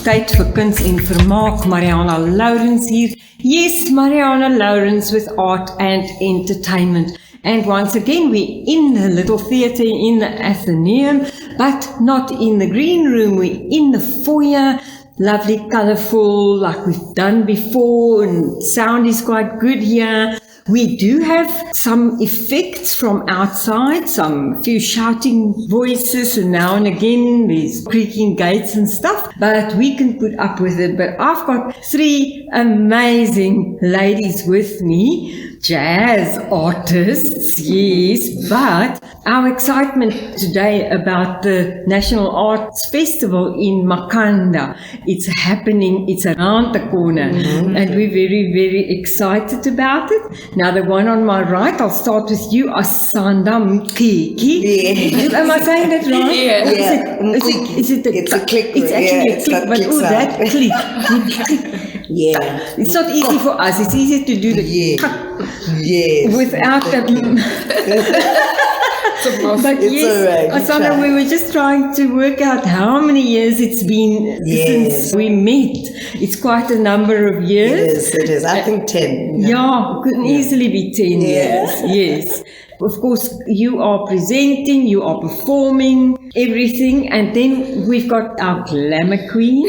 tyd vir Kuns en Vermaak. Marianah Lourens hier. Yes, Marianah Lourens with art and entertainment. And once again, we're in the little theatre in the Athenaeum, but not in the green room. We're in the foyer. Lovely, colourful, like we've done before, and sound is quite good here. We do have some effects from outside, some few shouting voices, and now and again there's creaking gates and stuff, but we can put up with it. But I've got three amazing ladies with me, jazz artists, yes, but our excitement today about the National Arts Festival in Makanda, it's happening, it's around the corner, and we're very, very excited about it. Now the one on my right, I'll start with you, Asanda Mqiki. Yeah. Am I saying that right? Yeah. Is it It's a click. It's actually a click, but oh, that click. Yeah. It's not easy for us. It's easy to do the without the... But it's yes, right, Asanda, we were just trying to work out how many years it's been since we met. It's quite a number of years. It is. I think 10. Yeah, could easily be 10 years. Yes. Of course, you are presenting, you are performing, everything. And then we've got our glamour queen.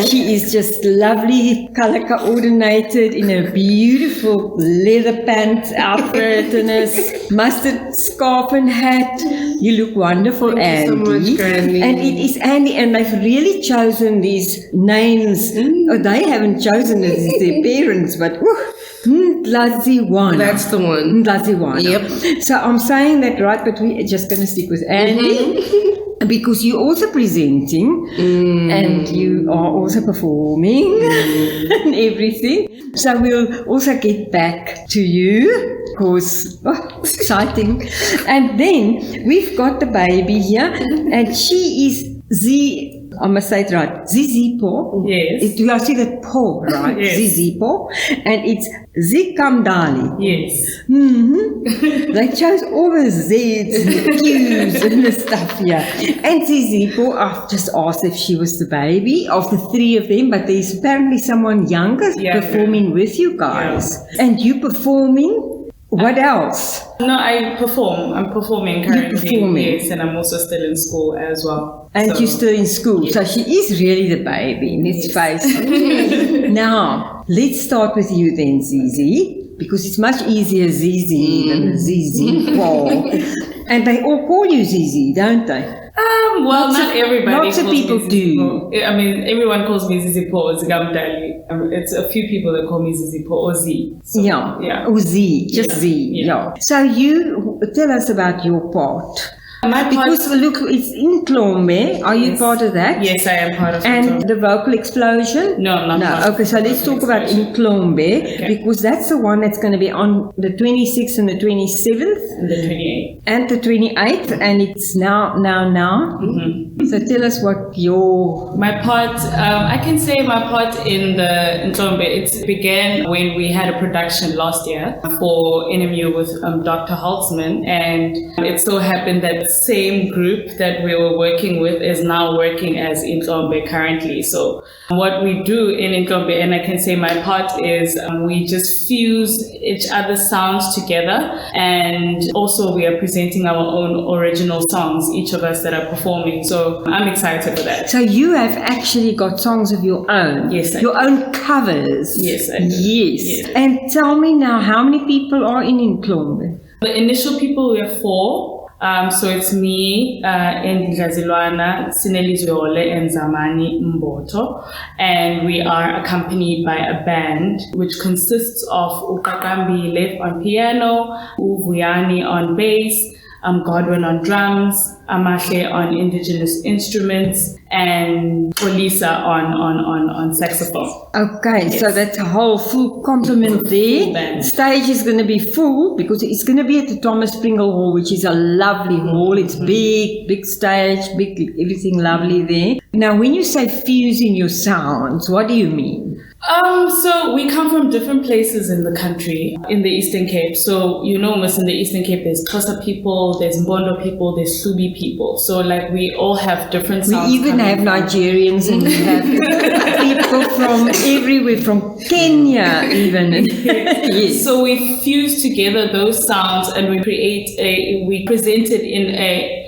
She is just lovely, color coordinated in a beautiful leather pants outfit and a mustard scarf and hat. You look wonderful, Andy. Thank you so much, Granny. And it is Andy, and they've really chosen these names. Oh, they haven't chosen it, it's their parents, but Ndlaziwana. That's the one. Ndlaziwana. Yep. So I'm saying that right, but we're just going to stick with Andy because you're also presenting and you are also performing and everything. So we'll also get back to you because exciting. And then we've got the baby here, and she is I must say it right, Zizipho. Yes. Do I see that po, right? Yes. Zizipho. And it's Zikamdali. Yes. They chose all the Z's and the Q's and the stuff here. And Zizipho, I've just asked if she was the baby of the three of them, but there's apparently someone younger performing with you guys. Yeah. And you performing? What else? No, I perform. I'm performing currently. You're performing. Yes, and I'm also still in school as well. And you're still in school. Yes. So she is really the baby, let's face it. Now, let's start with you then, Zizi, because it's much easier Zizi than Zizi. And they all call you Zizi, don't they? Well, not everybody. Lots of people do. I mean, everyone calls me Zizipho Zikamdali. It's a few people that call me Zizipho or Z. So, yeah. Or Z, just Z. Yeah. So you tell us about your part. Because look, it's in Ntlombe. Are you part of that? Yes, I am part of And Ntlombe. the Vocal Explosion? No, not part Okay, so let's talk about Ntlombe because that's the one that's going to be on the 26th and the 27th. And the 28th. And the 28th, and it's now. So tell us what my part, I can say my part in the Ntlombe, it began when we had a production last year for NMU with Dr. Holtzman, and it so happened that the same group that we were working with is now working as Ntlombe currently. So what we do in Ntlombe, and I can say my part is we just fuse each other's sounds together, and also we are presenting our own original songs, each of us that are performing. So I'm excited for that. So you have actually got songs of your own? Yes, I Your own covers? Yes, I do. Yes. And tell me now, how many people are in Ntlombe? The initial people, we are 4. So it's me, Ndlaziwana and Zizipho, and we are accompanied by a band which consists of Uqaqambile on piano, Uvuyani on bass, Godwin on drums, Amahle on indigenous instruments, and Polisa on saxophone. Okay, so that's a whole full complement there. Stage is going to be full because it's going to be at the Thomas Pringle Hall, which is a lovely hall. It's big stage, big, everything lovely there. Now, when you say fusing your sounds, what do you mean? So we come from different places in the country, in the Eastern Cape. So, in the Eastern Cape, there's Xhosa people, there's Mbondo people, there's Subi people. So, like, we all have different sounds. We even have Nigerians and we have people from everywhere, from Kenya even. Yes. So we fuse together those sounds and we we present it in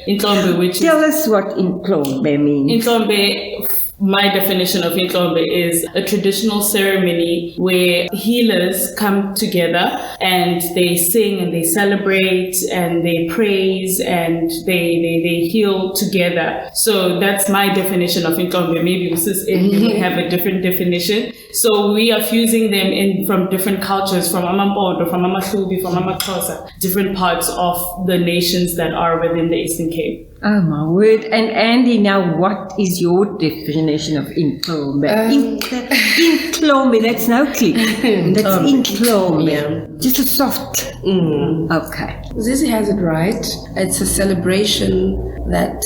Ntlombe, which Tell us what Ntlombe means. Ntlombe, my definition of Ntlombe is a traditional ceremony where healers come together and they sing and they celebrate and they praise and they heal together. So that's my definition of Ntlombe. Maybe Mrs. Indi would have a different definition. So we are fusing them in from different cultures, from Amampondo, from Amahlubi, from Amaxhosa, different parts of the nations that are within the Eastern Cape. Oh my word. And Andy, now what is your definition of Ntlombe? Ntlombe, that's no click. That's Ntlombe. Yeah. Just a soft. Okay. Zizi has it right. It's a celebration that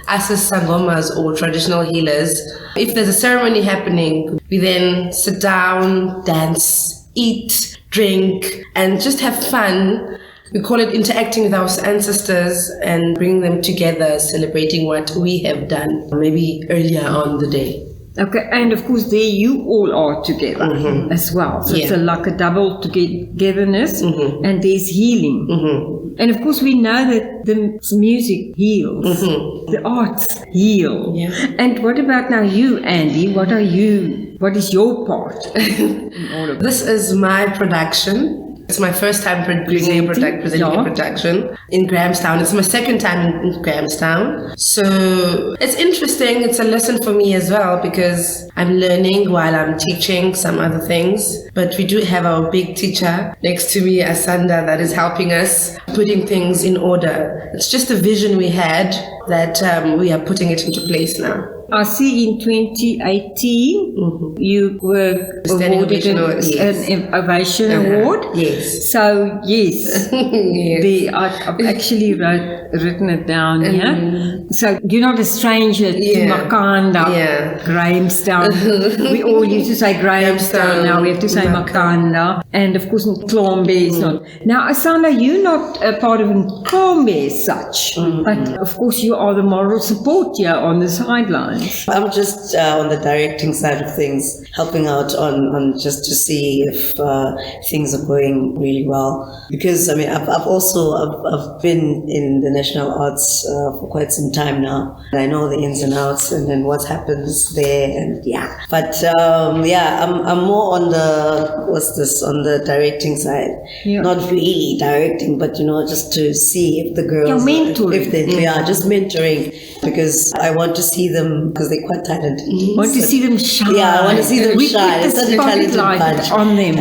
us as sangomas or traditional healers, if there's a ceremony happening, we then sit down, dance, eat, drink, and just have fun. We call it interacting with our ancestors and bringing them together, celebrating what we have done, maybe earlier on the day. Okay, and of course there you all are together as well. So it's like a double togetherness and there's healing. And of course we know that the music heals, the arts heal. Yeah. And what about now you, Andy? What is your part in all of This is my production. It's my first time presenting a production in Grahamstown. It's my second time in Grahamstown. So it's interesting. It's a lesson for me as well because I'm learning while I'm teaching some other things. But we do have our big teacher next to me, Asanda, that is helping us putting things in order. It's just a vision we had that we are putting it into place now. I see in 2018 you were awarded an Ovation Award. Yes. So yes, Yes. I've actually written it down here. So you're not a stranger to Makanda, Grahamstown. We all used to say Grahamstown, now we have to say Makanda. And of course Ntlombe is not. Now Asanda, you're not a part of Ntlombe as such, but of course you are the moral support here on the sidelines. I'm just on the directing side of things, helping out on just to see if things are going really well. Because I mean, I've been in the National Arts for quite some time now. I know the ins and outs and then what happens there, and But I'm more on the directing side. Yeah. Not really directing, but just to see if the girls, just mentoring, because I want to see them. Because they're quite talented. Want to see them shine. Yeah, I want to see them shine. We put the spotlight on them.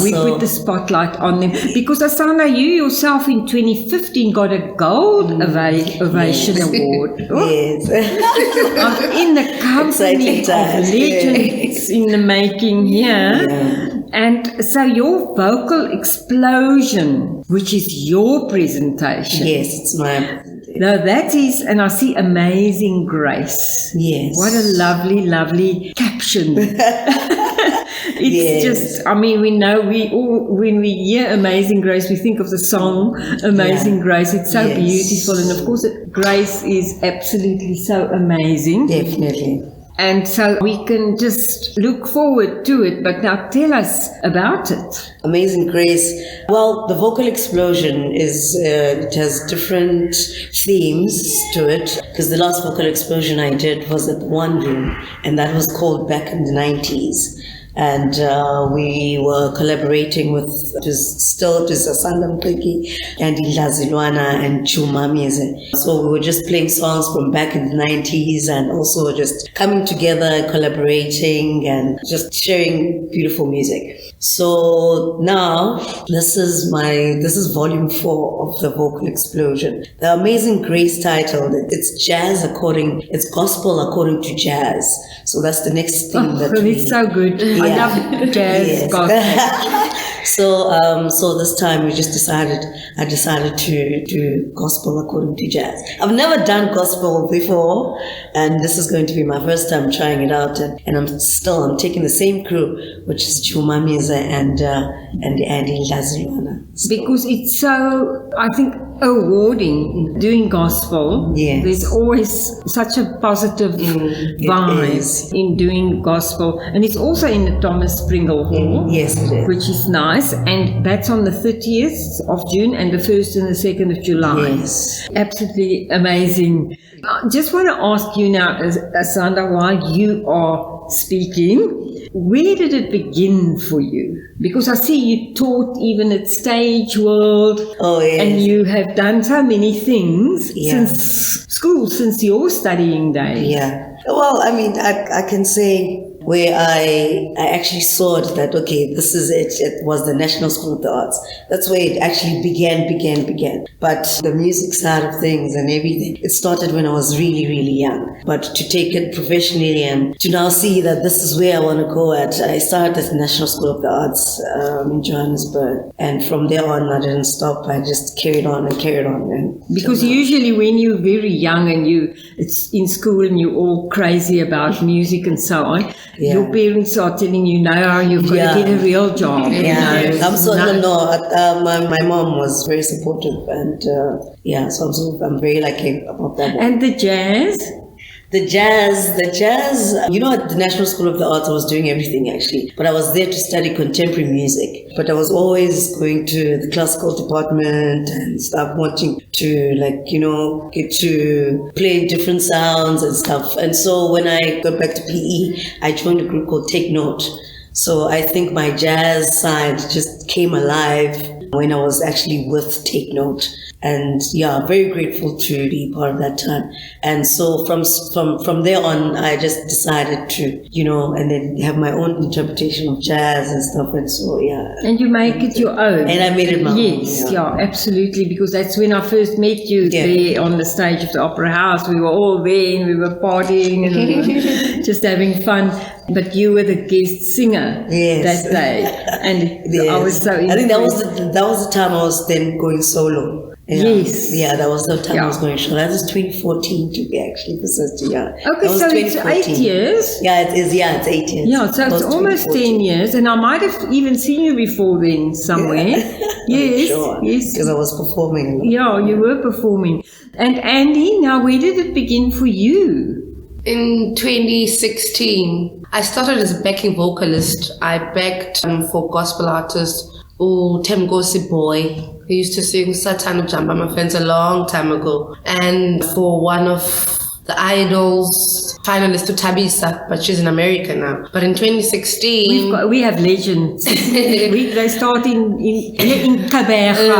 We put the spotlight on them. Because Asanda, you yourself in 2015 got a Gold Ovation Award. Yes. I'm in the company of legends in the making here. Yeah. And so your Vocal Explosion, which is your presentation. Yes, it's my... No, that is, and I see Amazing Grace. Yes. What a lovely, lovely caption. It's just, I mean, we know when we hear Amazing Grace, we think of the song Amazing Grace. It's so beautiful. And of course, Grace is absolutely so amazing. Definitely. And so we can just look forward to it. But now tell us about it. Amazing Grace. Well, the Vocal Explosion it has different themes to it. Because the last Vocal Explosion I did was at One Room. And that was called back in the 90s. And we were collaborating with, it is Asanda Mqiki and Ndlaziwana and Zizipho. So we were just playing songs from back in the 90s and also just coming together, collaborating and just sharing beautiful music. So now this is volume 4 of the Vocal Explosion. The Amazing Grace title, it's gospel according to jazz. So that's the next thing it's so good. I love jazz gospel. So this time I decided to do gospel according to jazz. I've never done gospel before, and this is going to be my first time trying it out. And I'm taking the same crew, which is Chuma Miza and Ndlaziwana. Because it's so, I think, awarding doing gospel. Yes. There's always such a positive vibe in doing gospel, and it's also in the Thomas Pringle Hall. Yes, it is. Which is nice, and that's on the 30th of June and the 1st and the 2nd of July. Yes. Absolutely amazing. I just want to ask you now, Asanda, while you are speaking, where did it begin for you? Because I see you taught even at Stage World. Oh, yes. And you have done so many things since school, since your studying days. Yeah. Well, I mean, I can say where I actually saw it that, okay, this is it. It was the National School of the Arts. That's where it actually began. But the music side of things and everything, it started when I was really, really young. But to take it professionally and to now see that this is where I want to go at, I started at the National School of the Arts in Johannesburg. And from there on, I didn't stop. I just carried on. And because usually when you're very young and it's in school and you're all crazy about music and so on, your parents are telling you, no, you've got to get a real job. Yeah, you know, my mom was very supportive, and so I'm very lucky about that. And the jazz? The jazz, you know, at the National School of the Arts, I was doing everything actually. But I was there to study contemporary music. But I was always going to the classical department and stuff, wanting to, get to play different sounds and stuff. And so when I got back to PE, I joined a group called Take Note. So I think my jazz side just came alive when I was actually with Take Note. And very grateful to be part of that time. And so from there on, I just decided to, and then have my own interpretation of jazz and stuff. And so, And you make it your own. And I made it my own. Yes, absolutely. Because that's when I first met you there on the stage of the Opera House. We were all there and we were partying and we were just having fun. But you were the guest singer that day. And I was so I think that was the time I was then going solo. Yes. Yeah, that was the time I was going solo. That was 2014 to be actually precise. Okay, so it's 8 years. Yeah, it is. Yeah, it's 8 years. Yeah, so it's almost 10 years. And I might have even seen you before then somewhere. Yes. Sure. Yes. Because I was performing. Yeah, you were performing. And Andy, now where did it begin for you? In 2016, I started as a backing vocalist. I backed for gospel artist Temgosi Boy, who used to sing Satana Jamba, my friends, a long time ago. And for one of the Idols finalist to Tabisa, but she's in America now. But in 2016... We have legends. They start in Kaberga.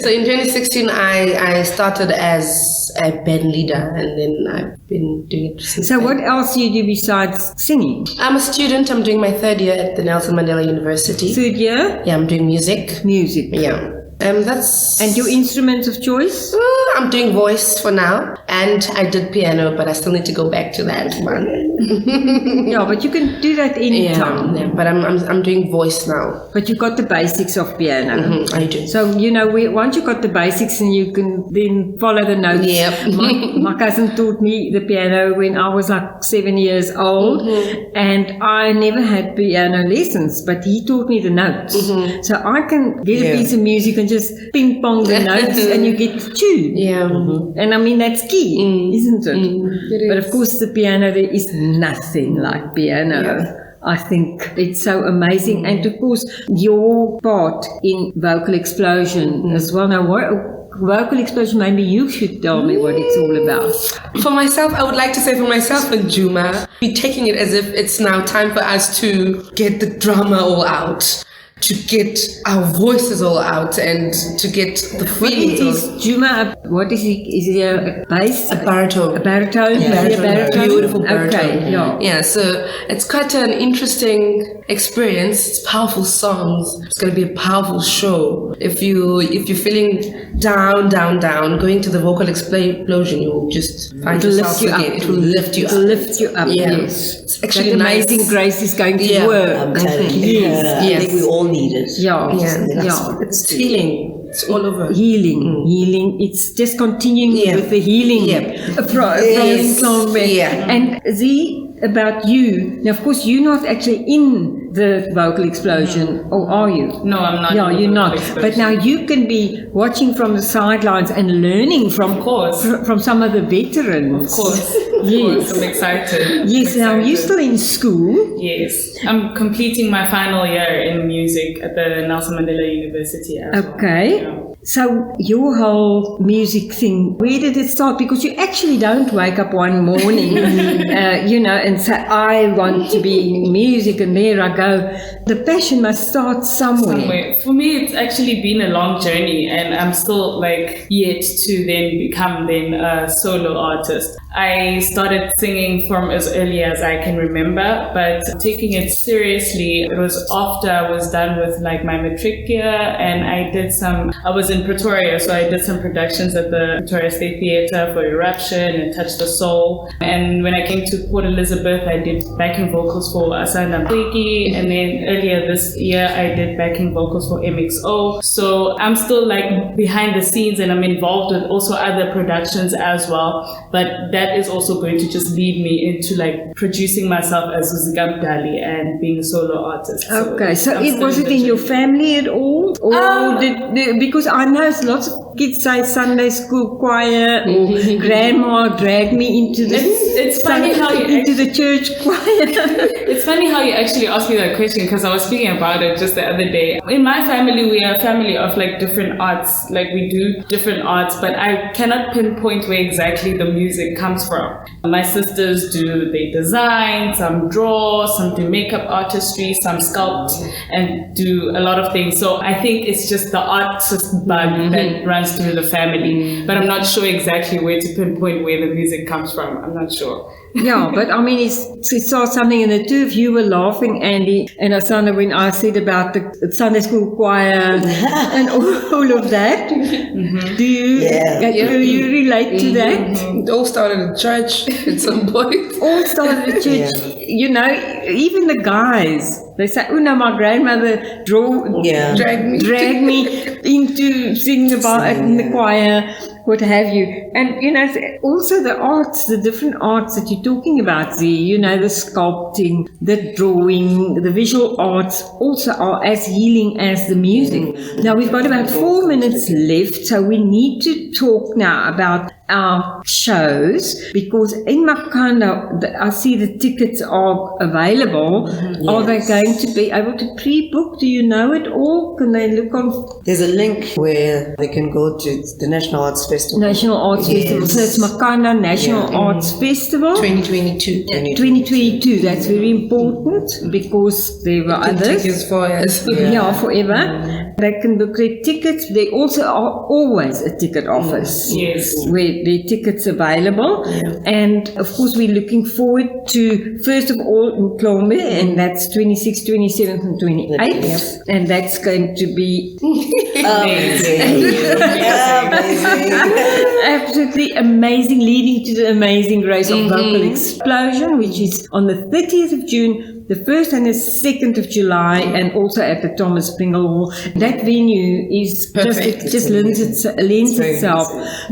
So in 2016, I started as a band leader, and then I've been doing it since So then. what else do you do besides singing? I'm a student. I'm doing my third year at the Nelson Mandela University. Third year? Yeah, I'm doing music. Music. Yeah. That's... And your instruments of choice? I'm doing voice for now, and I did piano, but I still need to go back to that one. Yeah, but you can do that anytime. Yeah, but I'm doing voice now. But you got the basics of piano. I do. So, once you got the basics, and you can then follow the notes. Yep. My cousin taught me the piano when I was like 7 years old, and I never had piano lessons, but he taught me the notes. So I can get a piece of music and just ping pong the notes and you get the tune. Yeah. And I mean, that's key, isn't it? It But is. of course, the piano, there is nothing like piano. Yeah. I think it's so amazing. And of course, your part in Vocal Explosion as well. Now, Vocal Explosion, maybe you should tell me what it's all about. For myself, I would like to say for myself and Juma, be taking it as if it's now time for us to get the drama all out, to get our voices all out, and to get the feelings. Is Juma, what is he? Is he a bass? A baritone. A baritone? Yeah, Is he a baritone? beautiful baritone. Okay, yeah. Yeah, so it's quite an interesting experience. It's powerful songs. It's going to be a powerful show. If you're feeling down, going to the vocal explosion, you'll just find yourself again. It will lift you up. It will lift you up. Yeah. Yes. It's actually that nice. amazing grace is going to Yeah. work. I'm telling you. Yes. I think we all need it. Yeah. It's healing. It's all over. Healing. It's just continuing with the healing from Ntlombe. Yeah. And about you. Now, of course, you're not actually in the vocal explosion, or are you? No, I'm not. Yeah, in the you're vocal not. explosion. But now you can be watching from the sidelines and learning from some of the veterans. Of course. Yes. I'm excited. Yes, now you're still in school. Yes. I'm completing my final year in music at the Nelson Mandela University as well. Okay. Yeah. So your whole music thing, where did it start? Because you actually don't wake up one morning, and say, I want to be in music, and there I go. The passion must start somewhere. For me, it's actually been a long journey, and I'm still yet to then become a solo artist. I started singing from as early as I can remember, but taking it seriously, it was after I was done with my matric year, and I was in Pretoria, so I did some productions at the Pretoria State Theatre for Eruption and Touch the Soul. And when I came to Port Elizabeth, I did backing vocals for Asanda Mqiki, and then earlier this year, I did backing vocals for MXO. So I'm still behind the scenes, and I'm involved with also other productions as well, but that is also going to just lead me into producing myself as Zikamdali and being a solo artist. Okay, so was it in your family at all? Or because I know lots of kids say Sunday school choir or grandma dragged me into the into the church choir. It's funny how you actually asked me that question, because I was speaking about it just the other day. In my family, we are a family of different arts. We do different arts, but I cannot pinpoint where exactly the music comes from. My sisters they design, some draw, some do makeup artistry, some sculpt and do a lot of things. So I think it's just the artist bug that runs through the family, but I'm not sure exactly where to pinpoint where the music comes from. I'm not sure. Yeah, but I mean, it saw something, and the two of you were laughing, Andy and Asanda, when I said about the Sunday school choir and all of that. Do you relate to that? It all started at church at some point. All started at church. Even the guys, they say, no, my grandmother dragged me into singing in the choir, what have you. And, also the arts, the different arts that you're talking about, the sculpting, the drawing, the visual arts also are as healing as the music. Now, we've got about 4 minutes left, so we need to talk now about our shows, because in Makanda, I see the tickets are available. Yes. Are they going to be able to pre-book? Do you know it all? Can they look on? There's a link where they can go to the National Arts Festival. National Arts Festival. So it's Makanda National Arts Festival. 2022. 2022. That's very important, because there were others. Tickets for us. Forever. They can book their tickets. They also are always a ticket office. Yes. Where the tickets available. And of course, we're looking forward to, first of all, Ntlombe, and that's 26th, 27th, and 28th. And that's going to be absolutely amazing, leading to the amazing grace of Vocal Explosion, which is on the 30th of June, the 1st and the 2nd of July, and also at the Thomas Pringle Hall. That venue is just lends itself.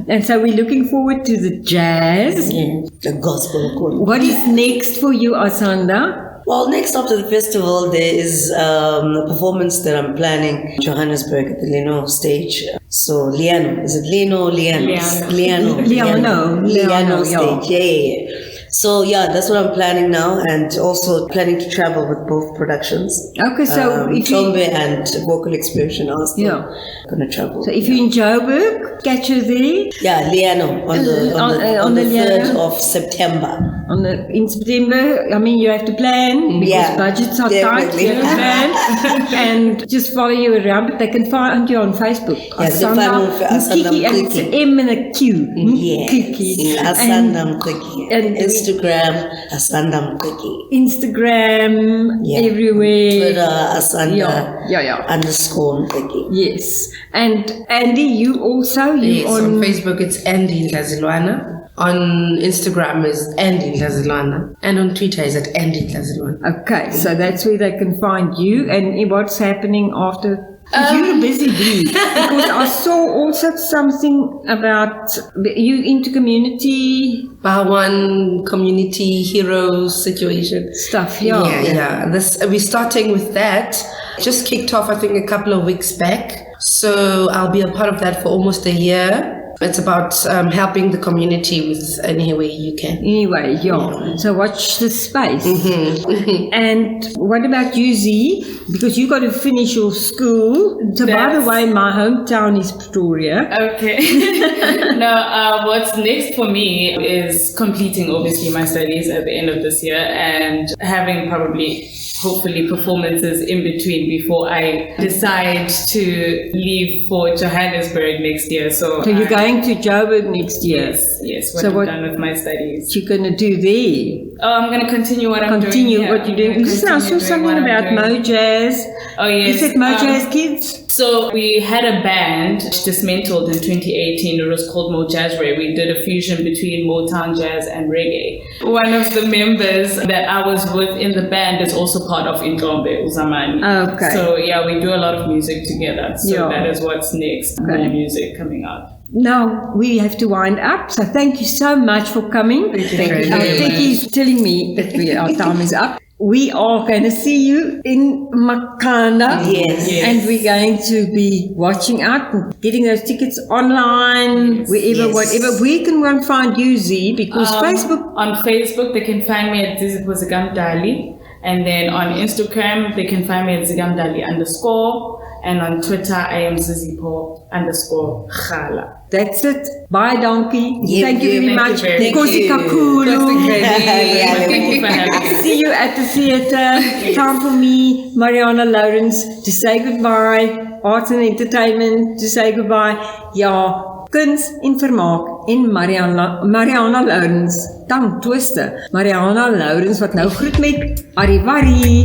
And so we're looking forward to the jazz. The gospel. What is next for you, Asanda? Well, next after the festival, there is a performance that I'm planning in Johannesburg at the Leno stage. So, Liano. Is it Leno or Liano? Liano stage. Yeah. So, that's what I'm planning now, and also planning to travel with both productions. Okay, so Ntlombe and Vocal Explosion are still going to travel. So if you're in Joburg, catch you there. Yeah, Liano on the 3rd of September. in September, I mean, you have to plan because budgets are tight. You have to plan and just follow you around. But they can find you on Facebook. Asanda Mqiki, and it's an M and a Q. Mqiki. Asanda Mqiki. And Instagram, Asanda Mqiki. Instagram, everywhere. Twitter, Asanda _ Mqiki. Yes. And Andy, you also? Yes, on Facebook it's Andy Ndlaziwana. On Instagram is Andy Ndlaziwana. And on Twitter is at Andy Ndlaziwana. Okay, so that's where they can find you. And what's happening after? You're a busy bee. Because I saw also something about you into community. Bawan community heroes situation. Stuff, We're starting with that. Just kicked off, I think, a couple of weeks back. So I'll be a part of that for almost a year. It's about helping the community with any way you can. Anyway, So watch the space. And what about you, Z? Because you got to finish your school. So by the way, my hometown is Pretoria. Okay. Now, what's next for me is completing, obviously, my studies at the end of this year and having hopefully performances in between before I decide to leave for Johannesburg next year. So you're going to Joburg next year? Yes, when I'm done with my studies. You're going to do there? Oh, I'm going to continue what I'm doing. Continue what you're doing. I saw something about Mojazz. Oh, yes. Is it Mojazz Kids? So we had a band dismantled in 2018. It was called Mojazz Ray. We did a fusion between Motown jazz and reggae. One of the members that I was with in the band is also part of Ntlombe Uzamani. Okay. So we do a lot of music together. So that is what's next. More music coming out. Now we have to wind up. So thank you so much for coming. Thank you. Becky's telling me that our time is up. We are going to see you in Makanda. Yes. And we're going to be watching out and getting those tickets online, wherever, whatever. Where can one find you, Z? Because Facebook. On Facebook, they can find me at Zizipho Zikamdali. And then on Instagram, they can find me at Zikamdali _ and on Twitter, I am Zizipho _Khala. That's it. Bye, donkey. Yep, Thank you very much. Thank Nkosi kakhulu. Thank you for having me. See you at the theatre. Time for me, Marianah Lourens, to say goodbye. Arts and entertainment to say goodbye. Kuns en Vermaak en Marianah Lourens. Tang twiste. Marianah Lourens wat nou groet met Arrivari.